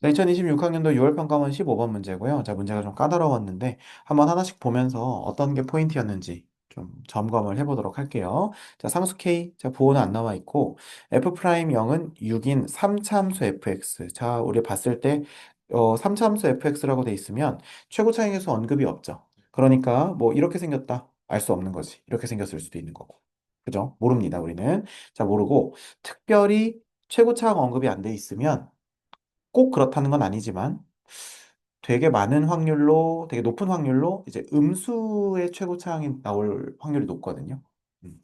자, 2026학년도 6월 평가원 15번 문제고요. 자, 문제가 좀 까다로웠는데 한번 하나씩 보면서 어떤 게 포인트였는지 좀 점검을 해보도록 할게요. 자, 상수 K, 자, 부호는 안 나와 있고 F' 0은 6인 3차함수 fx. 자, 우리 봤을 때 3차함수 fx라고 돼 있으면 최고 차항계수 언급이 없죠. 그러니까 뭐 이렇게 생겼다. 알 수 없는 거지. 이렇게 생겼을 수도 있는 거고. 그죠? 모릅니다, 우리는. 자, 모르고 특별히 최고 차항 언급이 안 돼 있으면 꼭 그렇다는 건 아니지만 되게 많은 확률로, 되게 높은 확률로 이제 음수의 최고 차항이 나올 확률이 높거든요.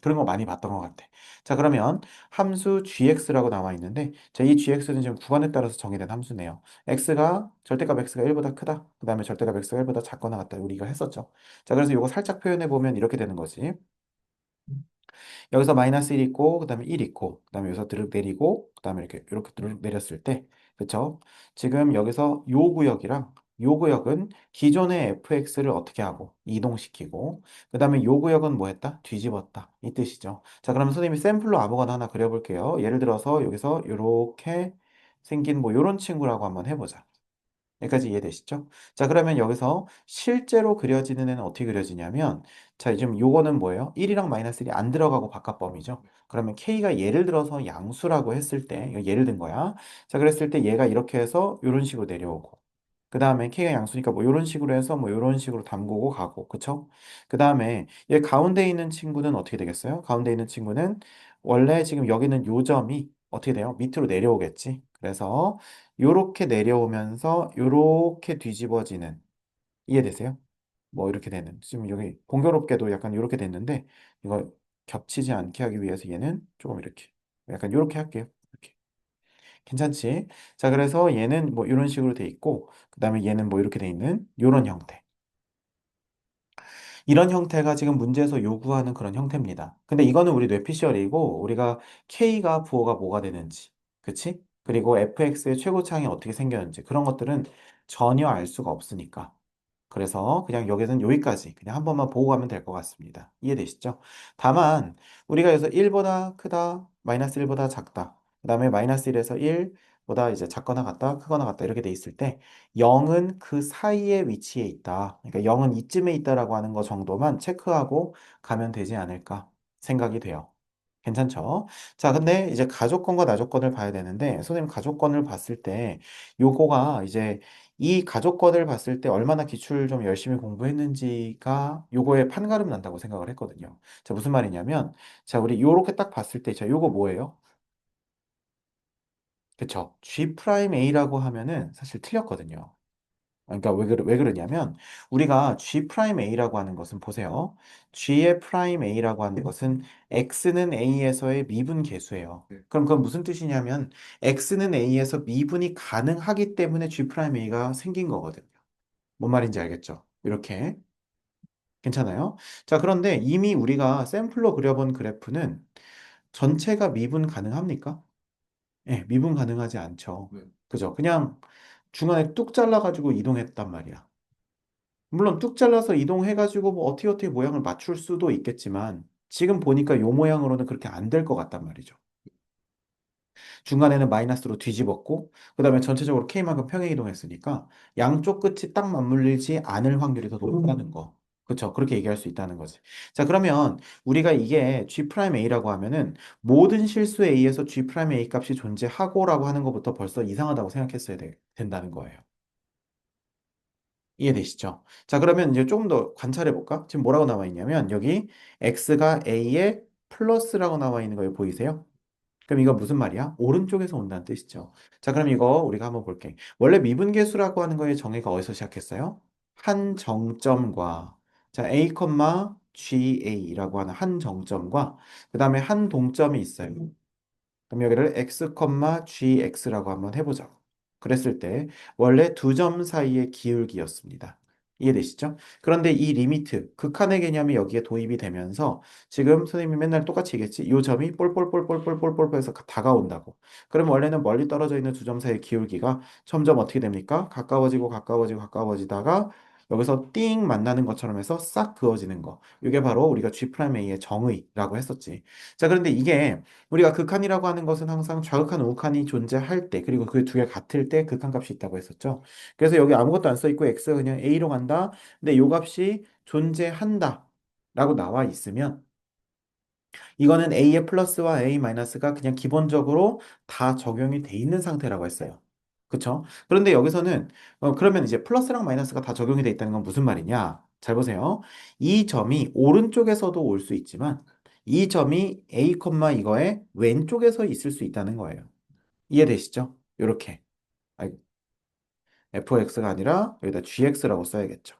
그런 거 많이 봤던 것 같아. 자, 그러면 함수 gx라고 나와 있는데, 자, 이 gx는 지금 구간에 따라서 정의된 함수네요. 절대값 x가 1보다 크다. 그 다음에 절대값 x가 1보다 작거나 같다. 우리가 했었죠. 자, 그래서 이거 살짝 표현해 보면 이렇게 되는 거지. 여기서 마이너스 1 있고, 그 다음에 1 있고, 그 다음에 여기서 드륵 내리고, 그 다음에 이렇게 드륵 내렸을 때, 그쵸? 지금 여기서 요 구역이랑 요 구역은 기존의 fx를 어떻게 하고, 이동시키고, 그 다음에 요 구역은 뭐 했다? 뒤집었다. 이 뜻이죠. 자, 그러면 선생님이 샘플로 아무거나 하나 그려볼게요. 예를 들어서 여기서 요렇게 생긴 뭐 요런 친구라고 한번 해보자. 여기까지 이해되시죠? 자, 그러면 여기서 실제로 그려지는 애는 어떻게 그려지냐면, 자, 지금 요거는 뭐예요? 1이랑 마이너스 1이 안 들어가고 바깥범위죠. 그러면 K가 예를 들어서 양수라고 했을 때, 이거 예를 든 거야. 자, 그랬을 때 얘가 이렇게 해서 이런 식으로 내려오고, 그 다음에 K가 양수니까 뭐 이런 식으로 해서 뭐 이런 식으로 담그고 가고, 그쵸? 그 다음에 얘 가운데 있는 친구는 어떻게 되겠어요? 가운데 있는 친구는 원래 지금 여기는 요 점이 어떻게 돼요? 밑으로 내려오겠지. 그래서 요렇게 내려오면서 요렇게 뒤집어지는, 이해되세요? 뭐 이렇게 되는, 지금 여기 공교롭게도 약간 요렇게 됐는데 이거 겹치지 않게 하기 위해서 얘는 조금 이렇게 약간 요렇게 할게요. 이렇게. 괜찮지? 자, 그래서 얘는 뭐 이런 식으로 돼 있고 그 다음에 얘는 뭐 이렇게 돼 있는 요런 형태. 이런 형태가 지금 문제에서 요구하는 그런 형태입니다. 근데 이거는 우리 뇌피셜이고 우리가 K가 부호가 뭐가 되는지, 그치? 그리고 fx의 최고차항이 어떻게 생겼는지 그런 것들은 전혀 알 수가 없으니까. 그래서 그냥 여기서는 여기까지 그냥 한 번만 보고 가면 될 것 같습니다. 이해되시죠? 다만 우리가 여기서 1보다 크다, 마이너스 1보다 작다, 그 다음에 마이너스 1에서 1보다 이제 작거나 같다, 크거나 같다 이렇게 돼 있을 때 0은 그 사이에 위치해 있다. 그러니까 0은 이쯤에 있다라고 하는 거 정도만 체크하고 가면 되지 않을까 생각이 돼요. 괜찮죠? 자, 근데 이제 가족권과 나족권을 봐야 되는데, 선생님 가족권을 봤을 때, 요거가 이제 이 가족권을 봤을 때 얼마나 기출 좀 열심히 공부했는지가 요거에 판가름 난다고 생각을 했거든요. 자, 무슨 말이냐면, 자, 우리 요렇게 딱 봤을 때, 자, 요거 뭐예요? 그쵸? G'A라고 하면은 사실 틀렸거든요. 그러니까 왜 그러냐면 우리가 G'A라고 하는 것은 보세요. G의 프라임 A라고 하는 것은 X는 A에서의 미분 계수예요. 그럼 그건 무슨 뜻이냐면 X는 A에서 미분이 가능하기 때문에 G'A가 생긴 거거든요. 뭔 말인지 알겠죠? 이렇게. 괜찮아요? 자, 그런데 이미 우리가 샘플로 그려본 그래프는 전체가 미분 가능합니까? 예, 미분 가능하지 않죠. 그죠? 그냥 중간에 뚝 잘라가지고 이동했단 말이야. 물론 뚝 잘라서 이동해가지고 뭐 어떻게 모양을 맞출 수도 있겠지만 지금 보니까 요 모양으로는 그렇게 안 될 것 같단 말이죠. 중간에는 마이너스로 뒤집었고 그 다음에 전체적으로 K만큼 평행 이동했으니까 양쪽 끝이 딱 맞물리지 않을 확률이 더 높다는 거. 그렇죠? 그렇게 얘기할 수 있다는 거지. 자, 그러면 우리가 이게 G'A라고 하면은 모든 실수 A에서 G'A 값이 존재하고라고 하는 것부터 벌써 이상하다고 생각했어야 된다는 거예요. 이해되시죠? 자, 그러면 이제 조금 더 관찰해 볼까? 지금 뭐라고 나와 있냐면 여기 x가 a의 플러스라고 나와 있는 거 보이세요? 그럼 이거 무슨 말이야? 오른쪽에서 온다는 뜻이죠. 자, 그럼 이거 우리가 한번 볼게. 원래 미분계수라고 하는 거의 정의가 어디서 시작했어요? 한 정점과 자, a, ga라고 하는 한 정점과 그 다음에 한 동점이 있어요. 그럼 여기를 x, gx라고 한번 해보자. 그랬을 때 원래 두 점 사이의 기울기였습니다. 이해되시죠? 그런데 이 리미트, 극한의 개념이 여기에 도입이 되면서 지금 선생님이 맨날 똑같이 얘기했지. 이 점이 볼볼볼볼볼볼볼 해서 다가온다고. 그럼 원래는 멀리 떨어져 있는 두 점 사이의 기울기가 점점 어떻게 됩니까? 가까워지고 가까워지고 가까워지다가 여기서 띵 만나는 것처럼 해서 싹 그어지는 거. 이게 바로 우리가 G'A의 정의라고 했었지. 자, 그런데 이게 우리가 극한이라고 하는 것은 항상 좌극한, 우극한이 존재할 때, 그리고 그 두 개 같을 때 극한값이 있다고 했었죠. 그래서 여기 아무것도 안 써 있고 x가 그냥 a로 간다. 근데 요 값이 존재한다. 라고 나와 있으면 이거는 A의 플러스와 A 마이너스가 그냥 기본적으로 다 적용이 돼 있는 상태라고 했어요. 그쵸? 그런데 여기서는 그러면 이제 플러스랑 마이너스가 다 적용이 돼 있다는 건 무슨 말이냐? 잘 보세요. 이 점이 오른쪽에서도 올 수 있지만 이 점이 A, 이거의 왼쪽에서 있을 수 있다는 거예요. 이해되시죠? 이렇게 fx가 아니라 여기다 gx라고 써야겠죠.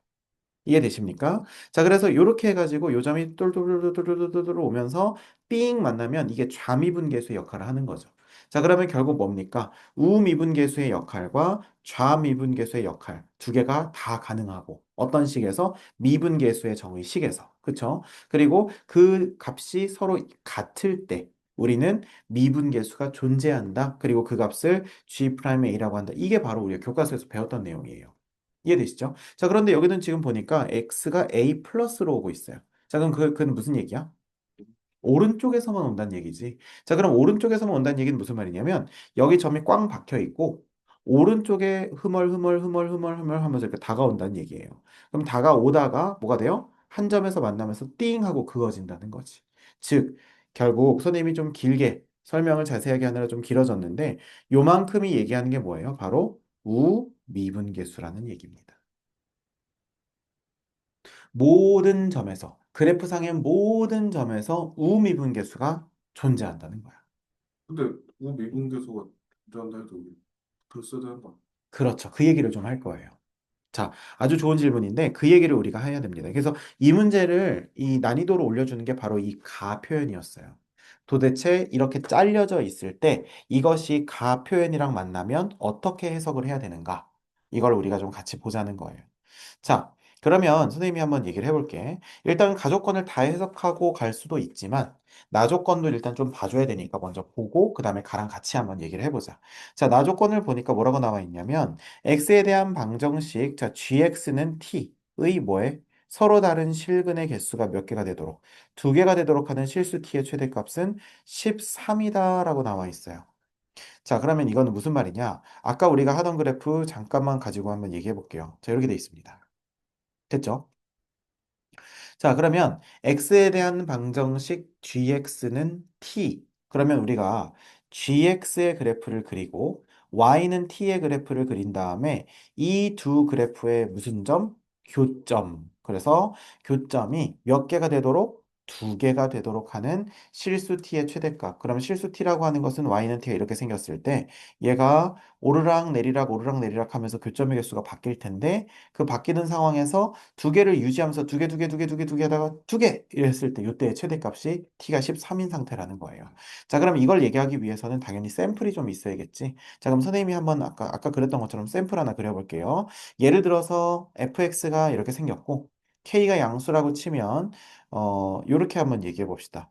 이해되십니까? 자, 그래서 이렇게 해가지고 요점이 똘똘똘똘똘똘똘 오면서 삥 만나면 이게 좌미분계수의 역할을 하는 거죠. 자, 그러면 결국 뭡니까? 우미분계수의 역할과 좌미분계수의 역할 두 개가 다 가능하고 어떤 식에서 미분계수의 정의식에서 그쵸? 그리고 그 값이 서로 같을 때 우리는 미분계수가 존재한다. 그리고 그 값을 G'A라고 한다. 이게 바로 우리가 교과서에서 배웠던 내용이에요. 이해되시죠? 자, 그런데 여기는 지금 보니까 x가 a 플러스로 오고 있어요. 자, 그럼 그건 무슨 얘기야? 오른쪽에서만 온다는 얘기지. 자, 그럼 오른쪽에서만 온다는 얘기는 무슨 말이냐면 여기 점이 꽝 박혀 있고 오른쪽에 흐멀흐멀 하면서 이렇게 다가온다는 얘기예요. 그럼 다가오다가 뭐가 돼요? 한 점에서 만나면서 띵 하고 그어진다는 거지. 즉, 결국 선생님이 좀 길게 설명을 자세하게 하느라 좀 길어졌는데 요만큼이 얘기하는 게 뭐예요? 바로 우미분계수라는 얘기입니다. 모든 점에서 그래프상의 모든 점에서 우미분계수가 존재한다는 거야. 근데 미분계수가 존재한다 해도 글 써야 되는 거 그렇죠. 그 얘기를 좀 할 거예요. 자, 아주 좋은 질문인데 그 얘기를 우리가 해야 됩니다. 그래서 이 문제를 이 난이도로 올려주는 게 바로 이 가 표현이었어요. 도대체 이렇게 잘려져 있을 때 이것이 가 표현이랑 만나면 어떻게 해석을 해야 되는가? 이걸 우리가 좀 같이 보자는 거예요. 자, 그러면 선생님이 한번 얘기를 해볼게. 일단 가조건을 다 해석하고 갈 수도 있지만 나조건도 일단 좀 봐줘야 되니까 먼저 보고 그 다음에 가랑 같이 한번 얘기를 해보자. 자, 나조건을 보니까 뭐라고 나와 있냐면 x에 대한 방정식, 자, gx는 t의 뭐에? 서로 다른 실근의 개수가 몇 개가 되도록 두 개가 되도록 하는 실수 t의 최대값은 13이다라고 나와 있어요. 자, 그러면 이거는 무슨 말이냐? 아까 우리가 하던 그래프 잠깐만 가지고 한번 얘기해 볼게요. 자, 이렇게 돼 있습니다. 됐죠? 자, 그러면 x에 대한 방정식 gx는 t. 그러면 우리가 gx의 그래프를 그리고 y는 t의 그래프를 그린 다음에 이 두 그래프의 무슨 점? 교점. 그래서 교점이 몇 개가 되도록? 두 개가 되도록 하는 실수 t의 최대값. 그러면 실수 t라고 하는 것은 y는 t가 이렇게 생겼을 때 얘가 오르락 내리락 하면서 교점의 개수가 바뀔 텐데 그 바뀌는 상황에서 두 개를 유지하면서 두 개 하다가 두 개 이랬을 때 이때의 최대값이 t가 13인 상태라는 거예요. 자, 그럼 이걸 얘기하기 위해서는 당연히 샘플이 좀 있어야겠지. 자, 그럼 선생님이 한번 아까 그랬던 것처럼 샘플 하나 그려볼게요. 예를 들어서 fx가 이렇게 생겼고 k가 양수라고 치면 이렇게 한번 얘기해 봅시다.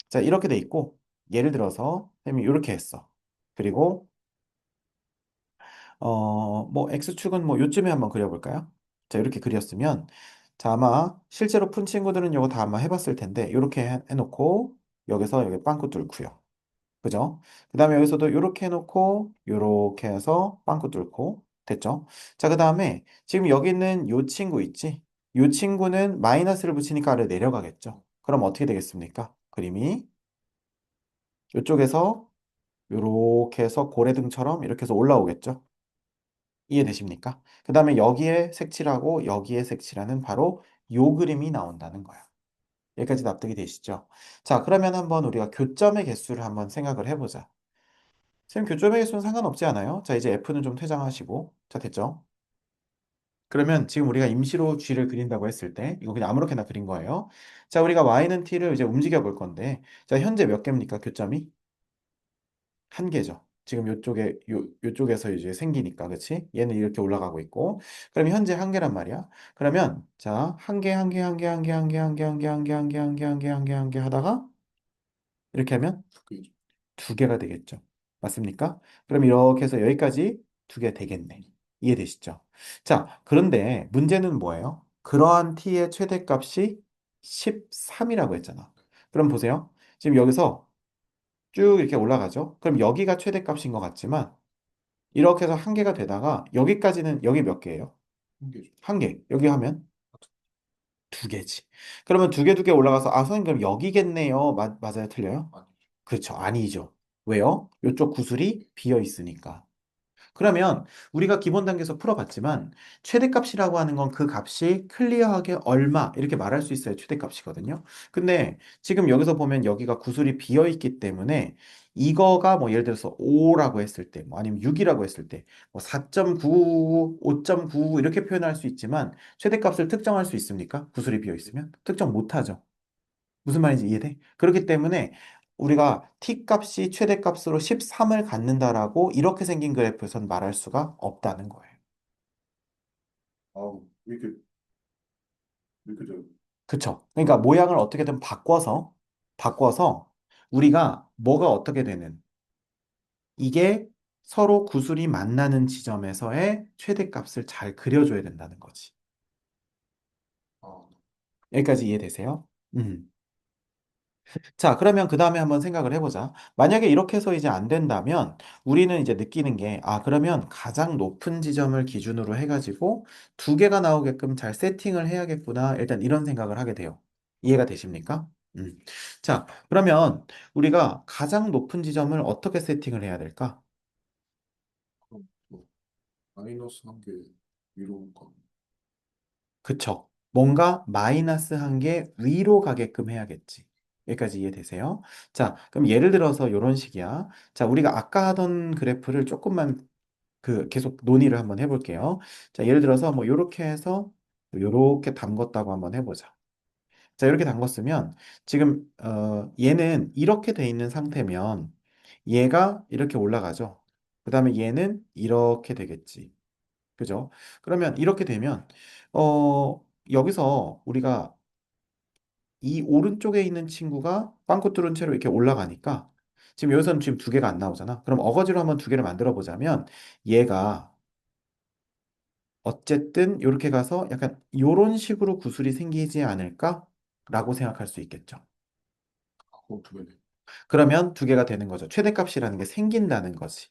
자, 이렇게 돼 있고 예를 들어서 선생님이 이렇게 했어. 그리고 뭐 x축은 뭐 요쯤에 한번 그려볼까요? 자, 이렇게 그렸으면 자, 아마 실제로 푼 친구들은 이거 다 아마 해봤을 텐데 이렇게 해놓고 여기서 여기 빵꾸 뚫고요. 그죠? 그 다음에 여기서도 이렇게 해놓고 이렇게 해서 빵꾸 뚫고 됐죠? 자, 그 다음에 지금 여기 있는 요 친구 있지? 요 친구는 마이너스를 붙이니까 아래 내려가겠죠? 그럼 어떻게 되겠습니까? 그림이 이쪽에서 이렇게 해서 고래등처럼 이렇게 해서 올라오겠죠? 이해되십니까? 그 다음에 여기에 색칠하고 여기에 색칠하는 바로 요 그림이 나온다는 거야. 여기까지 납득이 되시죠? 자, 그러면 한번 우리가 교점의 개수를 한번 생각을 해보자. 선생님, 교점의 개수는 상관없지 않아요? 자, 이제 F는 좀 퇴장하시고. 자, 됐죠? 그러면 지금 우리가 임시로 G를 그린다고 했을 때, 이거 그냥 아무렇게나 그린 거예요. 자, 우리가 Y는 T를 이제 움직여 볼 건데, 자, 현재 몇 개입니까, 교점이? 한 개죠. 지금 요쪽에서 이제 생기니까, 그치? 얘는 이렇게 올라가고 있고. 그럼 현재 한 개란 말이야. 그러면, 자, 한 개, 한 개, 한 개, 한 개, 한 개, 한 개, 한 개, 한 개, 한 개, 한 개, 한 개, 한 개, 한 개 하다가, 이렇게 하면 그게 두 개가 되겠죠. 맞습니까? 그럼 이렇게 해서 여기까지 두 개 되겠네. 이해되시죠? 자, 그런데 문제는 뭐예요? 그러한 t의 최대값이 13이라고 했잖아. 그럼 보세요. 지금 여기서 쭉 이렇게 올라가죠? 그럼 여기가 최대값인 것 같지만 이렇게 해서 한 개가 되다가 여기까지는 여기 몇 개예요? 한 개죠. 한 개. 여기 하면 두 개지. 그러면 두 개 올라가서 아, 선생님 그럼 여기겠네요. 맞아요? 틀려요? 아니죠. 그렇죠. 아니죠. 왜요? 이쪽 구슬이 비어 있으니까. 그러면 우리가 기본 단계에서 풀어봤지만 최대값이라고 하는 건 그 값이 클리어하게 얼마 이렇게 말할 수 있어야 최대값이거든요. 근데 지금 여기서 보면 여기가 구슬이 비어 있기 때문에 이거가 뭐 예를 들어서 5라고 했을 때, 뭐 아니면 6이라고 했을 때, 뭐 4.9, 5.9 이렇게 표현할 수 있지만 최대값을 특정할 수 있습니까? 구슬이 비어 있으면 특정 못하죠. 무슨 말인지 이해돼? 그렇기 때문에 우리가 t 값이 최대값으로 13을 갖는다라고 이렇게 생긴 그래프에선 말할 수가 없다는 거예요. 아우, 이렇게 돼요. 그쵸? 그러니까 모양을 어떻게든 바꿔서 우리가 뭐가 어떻게 되는 이게 서로 구슬이 만나는 지점에서의 최대값을 잘 그려줘야 된다는 거지. 아, 여기까지 이해되세요? 자, 그러면 그 다음에 한번 생각을 해보자. 만약에 이렇게 해서 이제 안 된다면 우리는 이제 느끼는 게, 아, 그러면 가장 높은 지점을 기준으로 해가지고 두 개가 나오게끔 잘 세팅을 해야겠구나. 일단 이런 생각을 하게 돼요. 이해가 되십니까? 음. 자, 그러면 우리가 가장 높은 지점을 어떻게 세팅을 해야 될까? 그럼 뭐 마이너스 한 개 위로 가. 그쵸. 뭔가 마이너스 한 개 위로 가게끔 해야겠지. 여기까지 이해되세요? 자, 그럼 예를 들어서 이런 식이야. 자, 우리가 아까 하던 그래프를 조금만 계속 논의를 한번 해볼게요. 자, 예를 들어서 뭐 요렇게 해서 요렇게 담궜다고 한번 해보자. 자, 이렇게 담궜으면 지금 얘는 이렇게 돼 있는 상태면 얘가 이렇게 올라가죠. 그 다음에 얘는 이렇게 되겠지. 그죠? 그러면 이렇게 되면 여기서 우리가 이 오른쪽에 있는 친구가 빵꾸 뚫은 채로 이렇게 올라가니까 지금 여기서는 지금 두 개가 안 나오잖아. 그럼 어거지로 한번 두 개를 만들어 보자면 얘가 어쨌든 이렇게 가서 약간 이런 식으로 구슬이 생기지 않을까라고 생각할 수 있겠죠. 그럼 두 개네. 그러면 두 개가 되는 거죠. 최대값이라는 게 생긴다는 거지.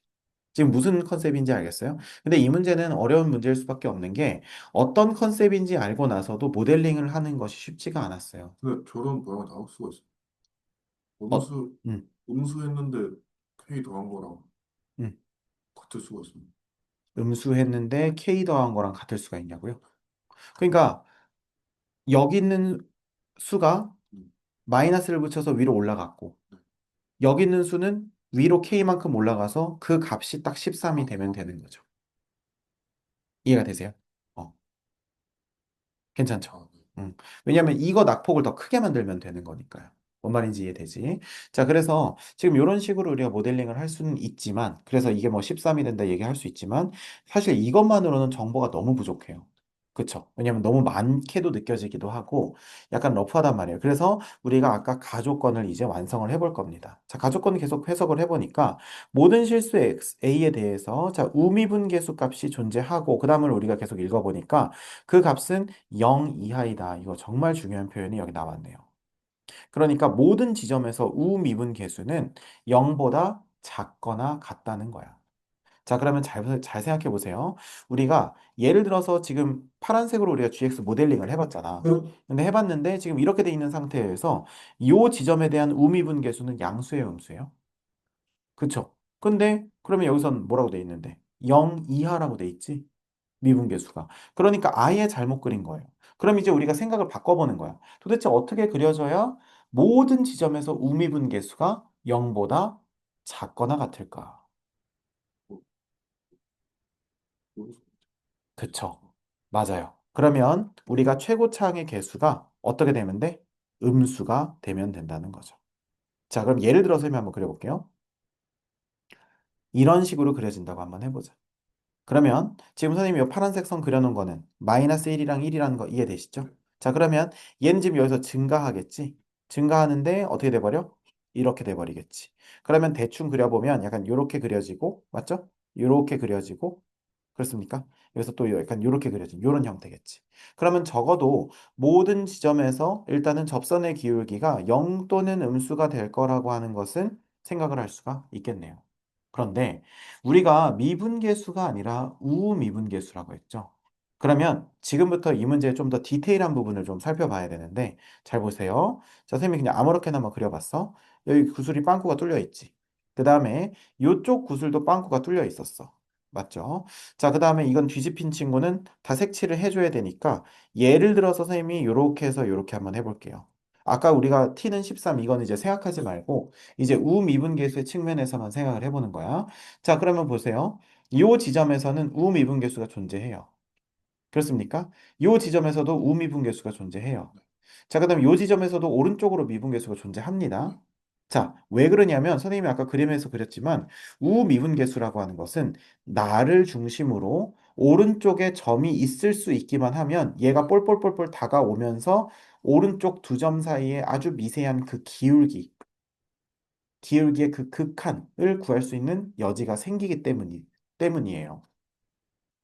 지금 무슨 컨셉인지 알겠어요? 근데 이 문제는 어려운 문제일 수밖에 없는 게 어떤 컨셉인지 알고 나서도 모델링을 하는 것이 쉽지가 않았어요. 근데 저런 모양이 나올 수가 있어. 어, 음수, 음, 음수했는데 K 더한 거랑 음. 같을 수가 있어. 음수했는데 K 더한 거랑 같을 수가 있냐고요? 그러니까 여기 있는 수가 음, 마이너스를 붙여서 위로 올라갔고 네. 여기 있는 수는 위로 K만큼 올라가서 그 값이 딱 13이 아, 되면 되는 거죠. 이해가 되세요? 어, 괜찮죠? 아, 네. 왜냐하면 이거 낙폭을 더 크게 만들면 되는 거니까요. 뭔 말인지 이해되지? 자, 그래서 지금 이런 식으로 우리가 모델링을 할 수는 있지만, 그래서 이게 뭐 13이 된다 얘기할 수 있지만, 사실 이것만으로는 정보가 너무 부족해요. 그쵸? 왜냐면 너무 많게도 느껴지기도 하고, 약간 러프하단 말이에요. 그래서 우리가 아까 가조건을 이제 완성을 해볼 겁니다. 자, 가조건 계속 해석을 해보니까, 모든 실수 A에 대해서, 자, 우미분계수 값이 존재하고, 그 다음을 우리가 계속 읽어보니까, 그 값은 0 이하이다. 이거 정말 중요한 표현이 여기 나왔네요. 그러니까 모든 지점에서 우미분 계수는 0보다 작거나 같다는 거야. 자, 그러면 잘 생각해 보세요. 우리가 예를 들어서 지금 파란색으로 우리가 GX 모델링을 해봤잖아. 근데 해봤는데 지금 이렇게 돼 있는 상태에서 이 지점에 대한 우미분 계수는 양수예요, 음수예요? 그쵸? 근데 그러면 여기선 뭐라고 돼 있는데? 0 이하라고 돼 있지? 미분계수가. 그러니까 아예 잘못 그린 거예요. 그럼 이제 우리가 생각을 바꿔보는 거야. 도대체 어떻게 그려져야 모든 지점에서 우미분계수가 0보다 작거나 같을까? 뭐, 여기서 그쵸. 맞아요. 그러면 우리가 최고차항의 개수가 어떻게 되면 돼? 음수가 되면 된다는 거죠. 자, 그럼 예를 들어서 한번 그려볼게요. 이런 식으로 그려진다고 한번 해보자. 그러면 지금 선생님이 이 파란색 선 그려놓은 거는 마이너스 1이랑 1이라는 거 이해되시죠? 네. 자, 그러면 얘는 지금 여기서 증가하겠지? 증가하는데 어떻게 돼버려? 이렇게 돼버리겠지. 그러면 대충 그려보면 약간 이렇게 그려지고, 맞죠? 이렇게 그려지고, 그렇습니까? 여기서 또 약간 이렇게 그려진 이런 형태겠지. 그러면 적어도 모든 지점에서 일단은 접선의 기울기가 0 또는 음수가 될 거라고 하는 것은 생각을 할 수가 있겠네요. 그런데 우리가 미분계수가 아니라 우미분계수라고 했죠. 그러면 지금부터 이 문제의 좀 더 디테일한 부분을 좀 살펴봐야 되는데 잘 보세요. 자, 선생님이 그냥 아무렇게나 한번 그려봤어. 여기 구슬이 빵꾸가 뚫려 있지. 그 다음에 이쪽 구슬도 빵꾸가 뚫려 있었어. 맞죠? 자, 그 다음에 이건 뒤집힌 친구는 다 색칠을 해줘야 되니까 예를 들어서 선생님이 이렇게 해서 이렇게 한번 해볼게요. 아까 우리가 t는 13 이건 이제 생각하지 말고 이제 우미분계수의 측면에서만 생각을 해보는 거야. 자, 그러면 보세요. 이 지점에서는 우미분계수가 존재해요. 그렇습니까? 이 지점에서도 우미분계수가 존재해요. 자, 그다음에 이 지점에서도 오른쪽으로 미분계수가 존재합니다. 자, 왜 그러냐면 선생님이 아까 그림에서 그렸지만 우미분계수라고 하는 것은 나를 중심으로 오른쪽에 점이 있을 수 있기만 하면 얘가 볼볼볼볼 다가오면서 오른쪽 두 점 사이에 아주 미세한 그 기울기의 그 극한을 구할 수 있는 여지가 생기기 때문이에요.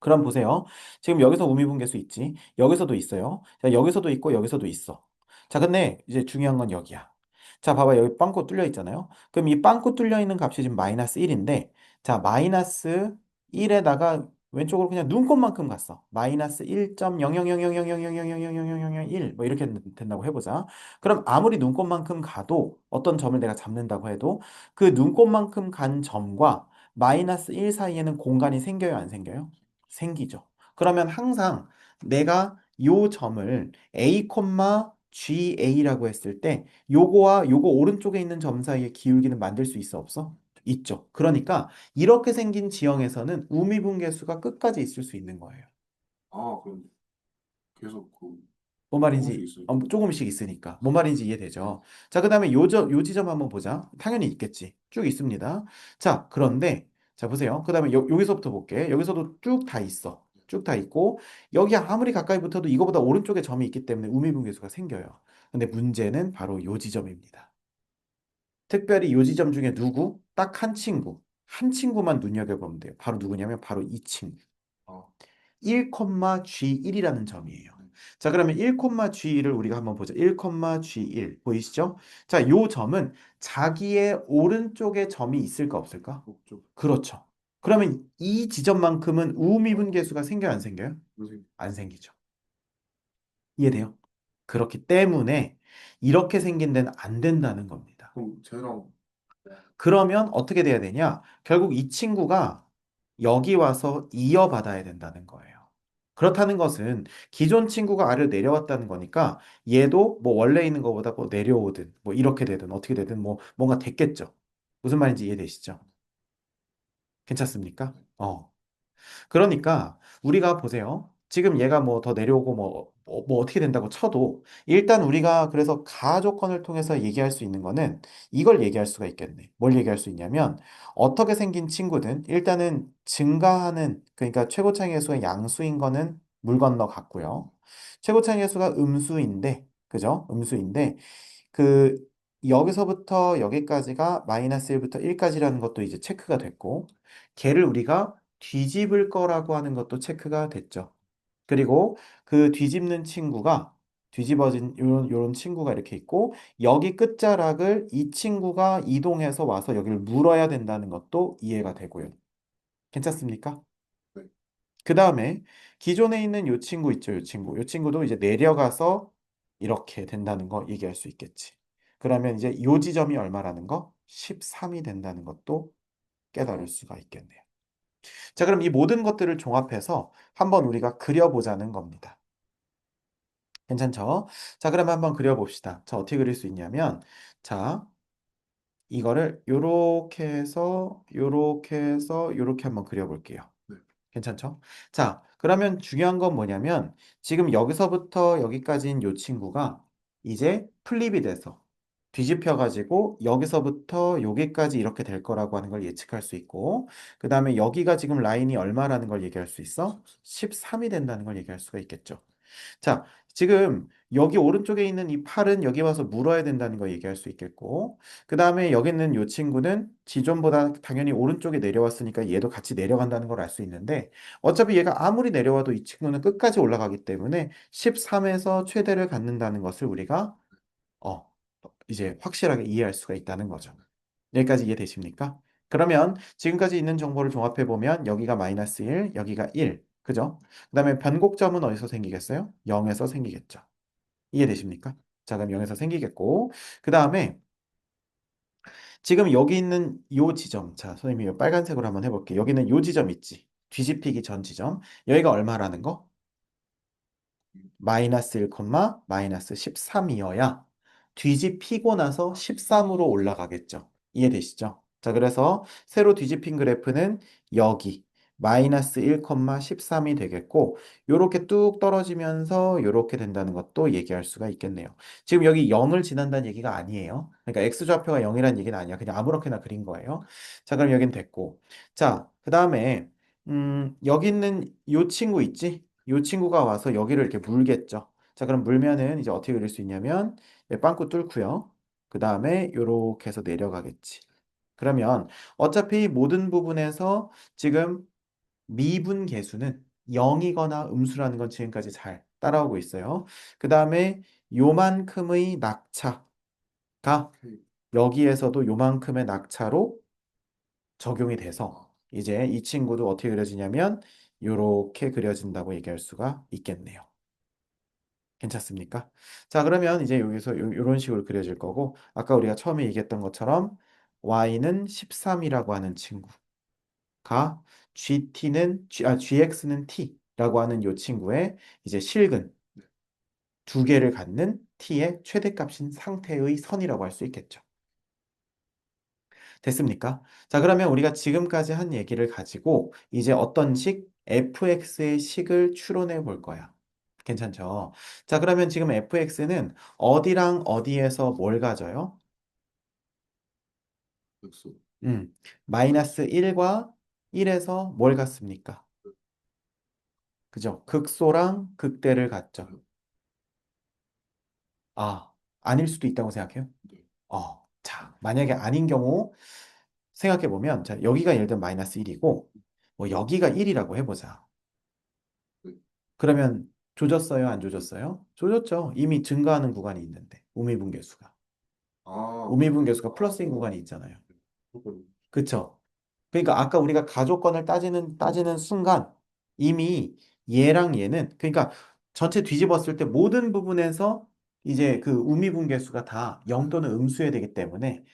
그럼 보세요. 지금 여기서 우미분계수 있지? 여기서도 있어요. 자, 여기서도 있고 여기서도 있어. 자, 근데 이제 중요한 건 여기야. 자, 봐봐. 여기 빵꾸 뚫려 있잖아요. 그럼 이 빵꾸 뚫려 있는 값이 지금 마이너스 1인데, 자, 마이너스 1에다가 왼쪽으로 그냥 눈곱만큼 갔어. 마이너스 1.0000000000001 뭐 이렇게 된다고 해보자. 그럼 아무리 눈곱만큼 가도 어떤 점을 내가 잡는다고 해도 그 눈곱만큼 간 점과 마이너스 1 사이에는 공간이 생겨요, 안 생겨요? 생기죠. 그러면 항상 내가 요 점을 A, GA라고 했을 때 요거와 요거 오른쪽에 있는 점 사이의 기울기는 만들 수 있어 없어? 있죠. 그러니까 이렇게 생긴 지형에서는 우미분계수가 끝까지 있을 수 있는 거예요. 아, 그럼 계속 그 뭔 조금씩 말인지 있으니까. 조금씩 있으니까 뭔 네. 말인지 네. 이해되죠? 자, 그다음에 요 지점 한번 보자. 당연히 있겠지. 쭉 있습니다. 자, 그런데 자 보세요. 그다음에 여기서부터 볼게. 여기서도 쭉 다 있어. 쭉 다 있고 여기 아무리 가까이 붙어도 이거보다 오른쪽에 점이 있기 때문에 우미분계수가 생겨요. 근데 문제는 바로 요 지점입니다. 특별히 요 지점 중에 누구? 딱 한 친구. 한 친구만 눈여겨보면 돼요. 바로 누구냐면 바로 이 친구. 아, 1,G1이라는 점이에요. 네. 자, 그러면 1,G1을 우리가 한번 보자. 1,G1 보이시죠? 자, 요 점은 자기의 오른쪽에 점이 있을까 없을까? 없죠. 그렇죠. 그러면 이 지점만큼은 우미분계수가 생겨요, 안 생겨요? 선생님. 안 생기죠. 이해돼요? 그렇기 때문에 이렇게 생긴 데는 안 된다는 겁니다. 그럼 쟤랑 그러면 어떻게 돼야 되냐? 결국 이 친구가 여기 와서 이어받아야 된다는 거예요. 그렇다는 것은 기존 친구가 아래로 내려왔다는 거니까 얘도 뭐 원래 있는 것보다 뭐 내려오든 뭐 이렇게 되든 어떻게 되든 뭐 뭔가 됐겠죠. 무슨 말인지 이해되시죠? 괜찮습니까? 그러니까 우리가 보세요. 지금 얘가 뭐 더 내려오고 뭐 어떻게 된다고 쳐도 일단 우리가 그래서 가조건을 통해서 얘기할 수 있는 거는 이걸 얘기할 수가 있겠네. 뭘 얘기할 수 있냐면 어떻게 생긴 친구든 일단은 증가하는 그러니까 최고차의 수가 양수인 거는 물 건너 갔고요. 최고차의 수가 음수인데 그죠? 음수인데 그 여기서부터 여기까지가 마이너스 1부터 1까지라는 것도 이제 체크가 됐고 걔를 우리가 뒤집을 거라고 하는 것도 체크가 됐죠. 그리고 그 뒤집는 친구가 뒤집어진 요런 친구가 이렇게 있고 여기 끝자락을 이 친구가 이동해서 와서 여기를 물어야 된다는 것도 이해가 되고요. 괜찮습니까? 네. 그 다음에 기존에 있는 요 친구 있죠, 요 친구. 요 친구도 이제 내려가서 이렇게 된다는 거 얘기할 수 있겠지. 그러면 이제 요 지점이 얼마라는 거? 13이 된다는 것도 깨달을 수가 있겠네요. 자, 그럼 이 모든 것들을 종합해서 한번 우리가 그려보자는 겁니다. 괜찮죠? 자, 그러면 한번 그려봅시다. 자, 어떻게 그릴 수 있냐면, 자, 이거를 요렇게 해서 요렇게 한번 그려볼게요. 네. 괜찮죠? 자, 그러면 중요한 건 뭐냐면 지금 여기서부터 여기까지인 요 친구가 이제 플립이 돼서 뒤집혀 가지고 여기서부터 여기까지 이렇게 될 거라고 하는 걸 예측할 수 있고 그 다음에 여기가 지금 라인이 얼마라는 걸 얘기할 수 있어? 13이 된다는 걸 얘기할 수가 있겠죠. 자, 지금 여기 오른쪽에 있는 이 팔은 여기 와서 물어야 된다는 거 얘기할 수 있겠고, 그 다음에 여기 있는 이 친구는 지존보다 당연히 오른쪽에 내려왔으니까 얘도 같이 내려간다는 걸 알 수 있는데, 어차피 얘가 아무리 내려와도 이 친구는 끝까지 올라가기 때문에 13에서 최대를 갖는다는 것을 우리가, 어, 이제 확실하게 이해할 수가 있다는 거죠. 여기까지 이해되십니까? 그러면 지금까지 있는 정보를 종합해 보면 여기가 마이너스 1, 여기가 1. 그죠? 그 다음에 변곡점은 어디서 생기겠어요? 0에서 생기겠죠. 이해되십니까? 자, 그럼 0에서 생기겠고. 그 다음에 지금 여기 있는 요 지점. 자, 선생님이 요 빨간색으로 한번 해볼게요. 여기는 요 지점 있지. 뒤집히기 전 지점. 여기가 얼마라는 거? 마이너스 1, 마이너스 13이어야 뒤집히고 나서 13으로 올라가겠죠. 이해되시죠? 자, 그래서 새로 뒤집힌 그래프는 여기 마이너스 1, 13이 되겠고 요렇게 뚝 떨어지면서 요렇게 된다는 것도 얘기할 수가 있겠네요. 지금 여기 0을 지난다는 얘기가 아니에요. 그러니까 x좌표가 0이라는 얘기는 아니야. 그냥 아무렇게나 그린 거예요. 자, 그럼 여긴 됐고. 자, 그 다음에 여기 있는 요 친구 있지? 요 친구가 와서 여기를 이렇게 물겠죠. 자, 그럼 물면은 이제 어떻게 그릴 수 있냐면 빵꾸 뚫고요. 그 다음에 요렇게 해서 내려가겠지. 그러면 어차피 모든 부분에서 지금 미분 계수는 0이거나 음수라는 건 지금까지 잘 따라오고 있어요. 그 다음에 요만큼의 낙차가 K. 여기에서도 요만큼의 낙차로 적용이 돼서 이제 이 친구도 어떻게 그려지냐면 요렇게 그려진다고 얘기할 수가 있겠네요. 괜찮습니까? 자, 그러면 이제 여기서 런 식으로 그려질 거고 아까 우리가 처음에 얘기했던 것처럼 y는 13이라고 하는 친구가 gx는 t라고 하는 이 친구의 이제 실근 두 개를 갖는 t의 최대값인 상태의 선이라고 할 수 있겠죠. 됐습니까? 자, 그러면 우리가 지금까지 한 얘기를 가지고 이제 어떤 식 fx의 식을 추론해 볼 거야. 괜찮죠? 자, 그러면 지금 fx는 어디랑 어디에서 뭘 가져요? 백수. 마이너스 1과 1에서 뭘 갖습니까? 그죠? 극소랑 극대를 갖죠. 아, 아닐 수도 있다고 생각해요? 네. 자, 만약에 아닌 경우 생각해 보면, 자, 여기가 예를 들면 마이너스 1이고, 뭐 여기가 1이라고 해보자. 네. 그러면 조졌어요? 안 조졌어요? 조졌죠. 이미 증가하는 구간이 있는데, 우미분계수가. 아, 우미분계수가 플러스인 구간이 있잖아요. 그렇군요. 그쵸? 그러니까 아까 우리가 가족권을 따지는 순간 이미 얘랑 얘는, 그러니까 전체 뒤집었을 때 모든 부분에서 이제 그 우미분계수가 다 0 또는 음수여야 되기 때문에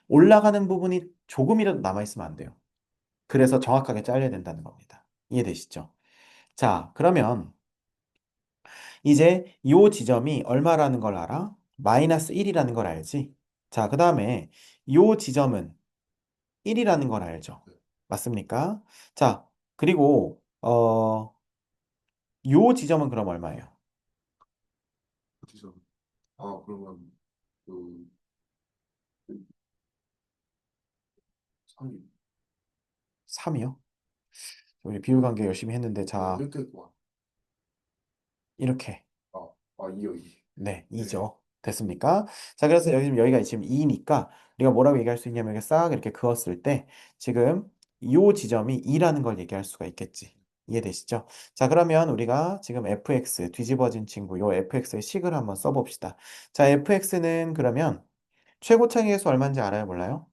올라가는 부분이 조금이라도 남아있으면 안 돼요. 그래서 정확하게 잘려야 된다는 겁니다. 이해되시죠? 자, 그러면 이제 이 지점이 얼마라는 걸 알아? 마이너스 1이라는 걸 알지? 자, 그 다음에 이 지점은 1이라는 걸 알죠? 네. 맞습니까? 자, 그리고 이 지점은 그럼 얼마예요? 어디서? 아, 그러면 그 3위. 3이요? 우리 비율관계 열심히 했는데 네, 자, 이렇게 구한. 이렇게. 아, 아, 2요, 2. 네, 네. 2죠. 됐습니까? 자, 그래서 여기가 지금 2니까 우리가 뭐라고 얘기할 수 있냐면 이렇게 싹 이렇게 그었을 때 지금 이 지점이 2라는 걸 얘기할 수가 있겠지. 이해되시죠? 자, 그러면 우리가 지금 fx 뒤집어진 친구 요 fx의 식을 한번 써봅시다. 자, fx는 그러면 최고차이에서 얼마인지 알아요? 몰라요?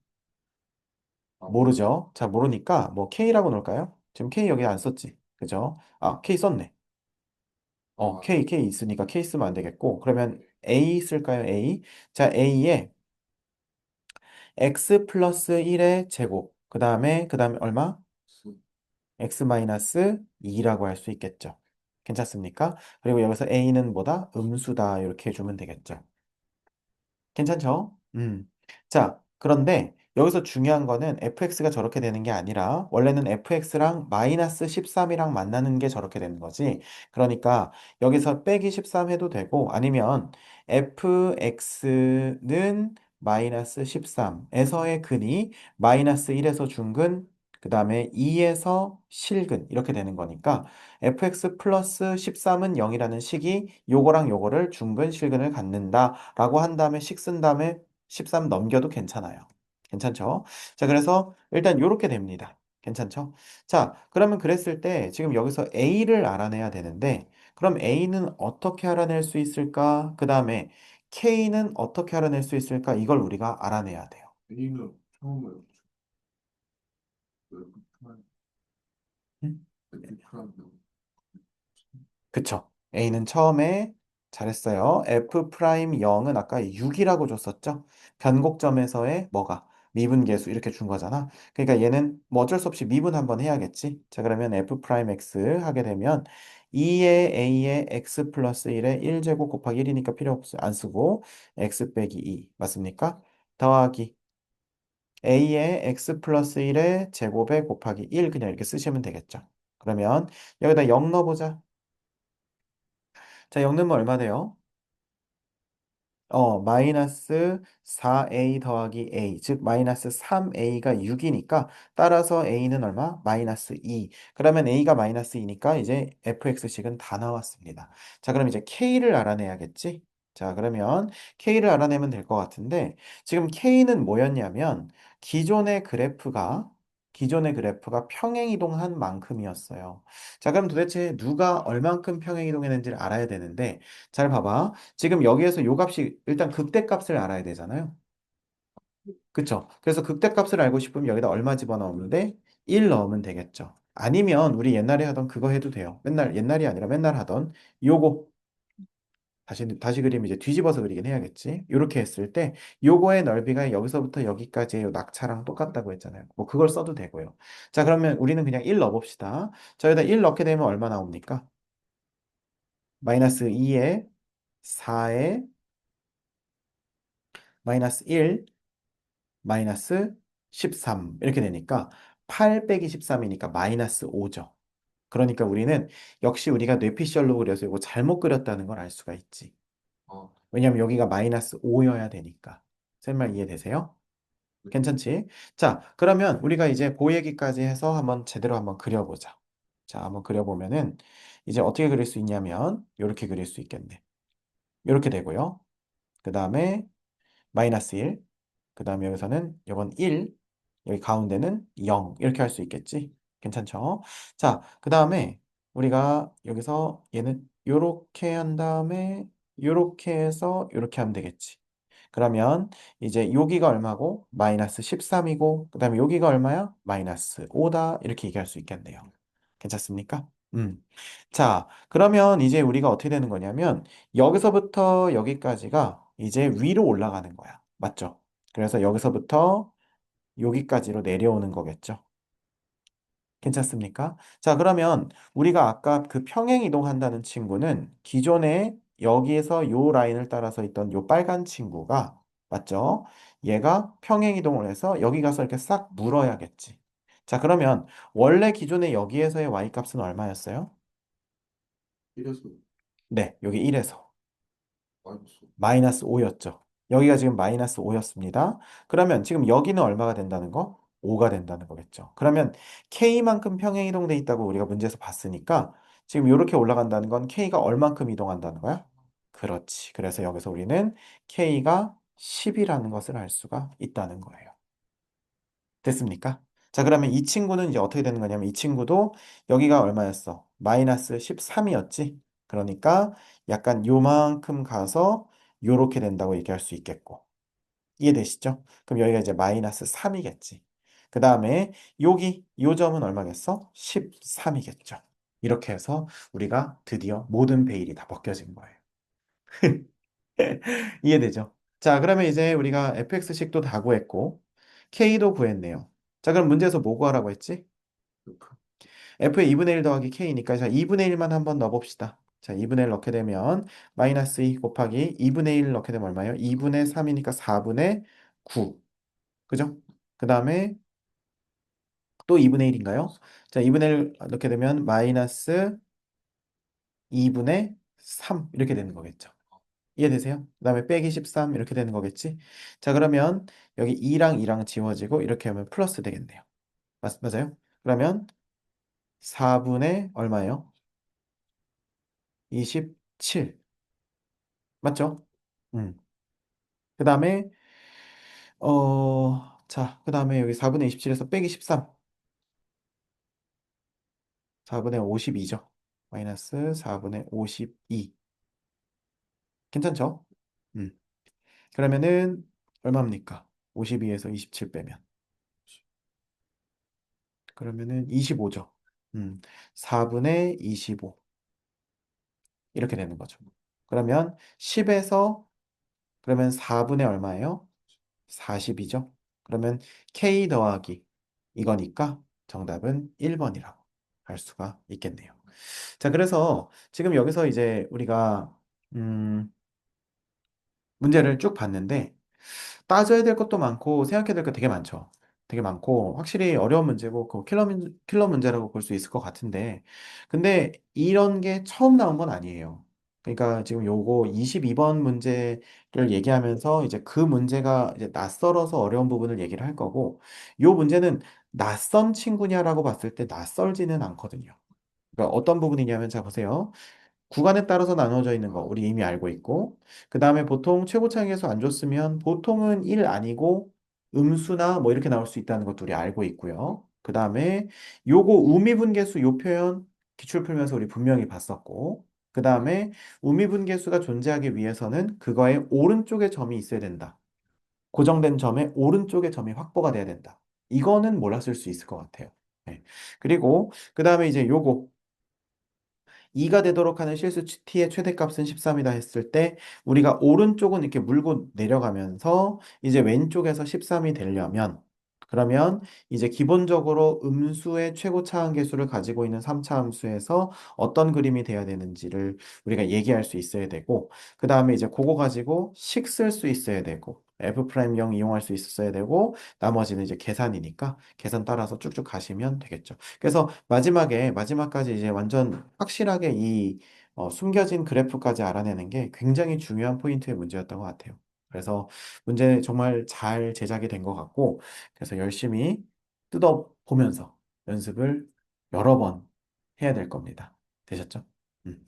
아, 몰라요. 모르죠. 자, 모르니까 뭐 k라고 놓을까요? 지금 k 여기 안 썼지. 그죠? 아, k 썼네. 아, K 있으니까 K 쓰면 안 되겠고, 그러면 네. A 쓸까요? A. 자, A에 X 플러스 1의 제곱. 그 다음에 얼마? 수. X 마이너스 2라고 할 수 있겠죠. 괜찮습니까? 그리고 여기서 A는 뭐다? 음수다. 이렇게 해주면 되겠죠. 괜찮죠? 자, 그런데 여기서 중요한 거는 fx가 저렇게 되는 게 아니라 원래는 fx랑 마이너스 13이랑 만나는 게 저렇게 되는 거지. 그러니까 여기서 빼기 13 해도 되고 아니면 fx는 마이너스 13에서의 근이 마이너스 1에서 중근 그 다음에 2에서 실근 이렇게 되는 거니까 fx 플러스 13은 0이라는 식이 요거랑 요거를 중근 실근을 갖는다 라고 한 다음에 식 쓴 다음에 13 넘겨도 괜찮아요. 괜찮죠? 자, 그래서 일단 요렇게 됩니다. 괜찮죠? 자, 그러면 그랬을 때 지금 여기서 a를 알아내야 되는데 그럼 a는 어떻게 알아낼 수 있을까? 그 다음에 k는 어떻게 알아낼 수 있을까? 이걸 우리가 알아내야 돼요. A는 처음에 F 음? 프라임 그쵸. A는 처음에 잘했어요. F 프라임 0은 아까 6이라고 줬었죠? 변곡점에서의 뭐가? 미분계수 이렇게 준 거잖아. 그러니까 얘는 뭐 어쩔 수 없이 미분 한번 해야겠지. 자, 그러면 F 프라임 X 하게 되면 2의 A의 X 플러스 1의 1제곱 곱하기 1이니까 필요 없어. 안 쓰고 X 빼기 2 맞습니까? 더하기 A의 X 플러스 1의 제곱에 곱하기 1 그냥 이렇게 쓰시면 되겠죠. 그러면 여기다 0 넣어보자. 자, 0 넣으면 얼마 돼요? 마이너스 4a 더하기 a, 즉 마이너스 3a가 6이니까 따라서 a는 얼마? 마이너스 2. 그러면 a가 마이너스 2니까 이제 fx식은 다 나왔습니다. 자, 그럼 이제 k를 알아내야겠지? 자, 그러면 k를 알아내면 될 것 같은데 지금 k는 뭐였냐면 기존의 그래프가 기존의 그래프가 평행이동한 만큼이었어요. 자, 그럼 도대체 누가 얼만큼 평행이동했는지를 알아야 되는데 잘 봐봐. 지금 여기에서 요 값이 일단 극대값을 알아야 되잖아요. 그쵸? 그래서 극대값을 알고 싶으면 여기다 얼마 집어넣으면 1 넣으면 되겠죠. 아니면 우리 옛날에 하던 그거 해도 돼요. 맨날 옛날이 아니라 맨날 하던 요거 다시 그리면 이제 뒤집어서 그리긴 해야겠지. 이렇게 했을 때 요거의 넓이가 여기서부터 여기까지의 요 낙차랑 똑같다고 했잖아요. 뭐 그걸 써도 되고요. 자, 그러면 우리는 그냥 1 넣어봅시다. 자, 여기다 1 넣게 되면 얼마 나옵니까? 마이너스 2에 4에 마이너스 1 마이너스 13 이렇게 되니까 8 빼기 13이니까 마이너스 5죠. 그러니까 우리는 역시 우리가 뇌피셜로 그려서 이거 잘못 그렸다는 걸 알 수가 있지. 어, 왜냐면 여기가 마이너스 5여야 되니까. 쌤말 이해되세요? 네. 괜찮지? 자, 그러면 우리가 이제 그 얘기까지 해서 한번 제대로 한번 그려보자. 자, 한번 그려보면은 이제 어떻게 그릴 수 있냐면 이렇게 그릴 수 있겠네. 이렇게 되고요. 그 다음에 마이너스 1, 그 다음에 여기서는 이건 1, 여기 가운데는 0 이렇게 할 수 있겠지? 괜찮죠? 자, 그 다음에 우리가 여기서 얘는 요렇게 한 다음에 요렇게 해서 요렇게 하면 되겠지. 그러면 이제 여기가 얼마고? 마이너스 13이고 그 다음에 여기가 얼마야? 마이너스 5다 이렇게 얘기할 수 있겠네요. 괜찮습니까? 자, 그러면 이제 우리가 어떻게 되는 거냐면 여기서부터 여기까지가 이제 위로 올라가는 거야. 맞죠? 그래서 여기서부터 여기까지로 내려오는 거겠죠. 괜찮습니까? 자, 그러면 우리가 아까 그 평행 이동한다는 친구는 기존에 여기에서 요 라인을 따라서 있던 요 빨간 친구가 맞죠? 얘가 평행 이동을 해서 여기 가서 이렇게 싹 물어야겠지. 자, 그러면 원래 기존에 여기에서의 y 값은 얼마였어요? 이래서 네, 여기 1에서. 마이너스 마이너스 5였죠. 여기가 지금 마이너스 5였습니다. 그러면 지금 여기는 얼마가 된다는 거? 5가 된다는 거겠죠. 그러면 K만큼 평행 이동돼 있다고 우리가 문제에서 봤으니까 지금 이렇게 올라간다는 건 K가 얼만큼 이동한다는 거야? 그렇지. 그래서 여기서 우리는 K가 10이라는 것을 알 수가 있다는 거예요. 됐습니까? 자, 그러면 이 친구는 이제 어떻게 되는 거냐면 이 친구도 여기가 얼마였어? 마이너스 13이었지? 그러니까 약간 요만큼 가서 요렇게 된다고 얘기할 수 있겠고. 이해되시죠? 그럼 여기가 이제 마이너스 3이겠지. 그 다음에 여기 요 점은 얼마겠어? 13이겠죠. 이렇게 해서 우리가 드디어 모든 베일이 다 벗겨진 거예요. 이해되죠? 자, 그러면 이제 우리가 fx식도 다 구했고 k도 구했네요. 자, 그럼 문제에서 뭐 구하라고 했지? F f의 2분의 1 더하기 k니까 자, 2분의 1만 한번 넣어봅시다. 자, 2분의 1 넣게 되면 마이너스 2 곱하기 2분의 1 넣게 되면 얼마예요? 2분의 3이니까 4분의 9. 그죠? 그 다음에 또 2분의 1인가요? 자, 2분의 1 넣게 되면 마이너스 2분의 3 이렇게 되는 거겠죠. 이해되세요? 그 다음에 빼기 13 이렇게 되는 거겠지? 자, 그러면 여기 2랑 2랑 지워지고 이렇게 하면 플러스 되겠네요. 맞아요? 그러면 4분의 얼마예요? 27. 맞죠? 음. 그 다음에, 자, 그 다음에 여기 4분의 27에서 빼기 13. 4분의 52죠. 마이너스 4분의 52. 괜찮죠? 음. 그러면은, 얼마입니까? 52에서 27 빼면. 그러면은 25죠. 4분의 25. 이렇게 되는 거죠. 그러면 10에서, 그러면 4분의 얼마예요? 40이죠. 그러면 K 더하기 이거니까 정답은 1번이라고 할 수가 있겠네요. 자, 그래서 지금 여기서 이제 우리가 음, 문제를 쭉 봤는데 따져야 될 것도 많고 생각해야 될 거 되게 많죠. 되게 많고 확실히 어려운 문제고 그 킬러 문제라고 볼 수 있을 것 같은데 근데 이런 게 처음 나온 건 아니에요. 그러니까 지금 요거 22번 문제를 얘기하면서 이제 그 문제가 이제 낯설어서 어려운 부분을 얘기를 할 거고 요 문제는 낯선 친구냐라고 봤을 때 낯설지는 않거든요. 그러니까 어떤 부분이냐면 자 보세요. 구간에 따라서 나눠져 있는 거 우리 이미 알고 있고 그 다음에 보통 최고차항계수 안 줬으면 보통은 1 아니고 음수나 뭐 이렇게 나올 수 있다는 것도 우리 알고 있고요. 그 다음에 요거 우미분계수 요 표현 기출 풀면서 우리 분명히 봤었고 그 다음에 우미분계수가 존재하기 위해서는 그거의 오른쪽에 점이 있어야 된다. 고정된 점의 오른쪽에 점이 확보가 돼야 된다. 이거는 몰랐을 수 있을 것 같아요. 네. 그리고 그 다음에 이제 요거 2가 되도록 하는 실수 t의 최대값은 13이다 했을 때 우리가 오른쪽은 이렇게 물고 내려가면서 이제 왼쪽에서 13이 되려면 그러면 이제 기본적으로 음수의 최고 차항계수를 가지고 있는 3차 함수에서 어떤 그림이 돼야 되는지를 우리가 얘기할 수 있어야 되고 그 다음에 이제 그거 가지고 식 쓸 수 있어야 되고 F'0 이용할 수 있어야 되고 나머지는 이제 계산이니까 계산 따라서 쭉쭉 가시면 되겠죠. 그래서 마지막까지 이제 완전 확실하게 이 숨겨진 그래프까지 알아내는 게 굉장히 중요한 포인트의 문제였던 것 같아요. 그래서 문제 정말 잘 제작이 된 것 같고, 그래서 열심히 뜯어보면서 연습을 여러 번 해야 될 겁니다. 되셨죠? 음.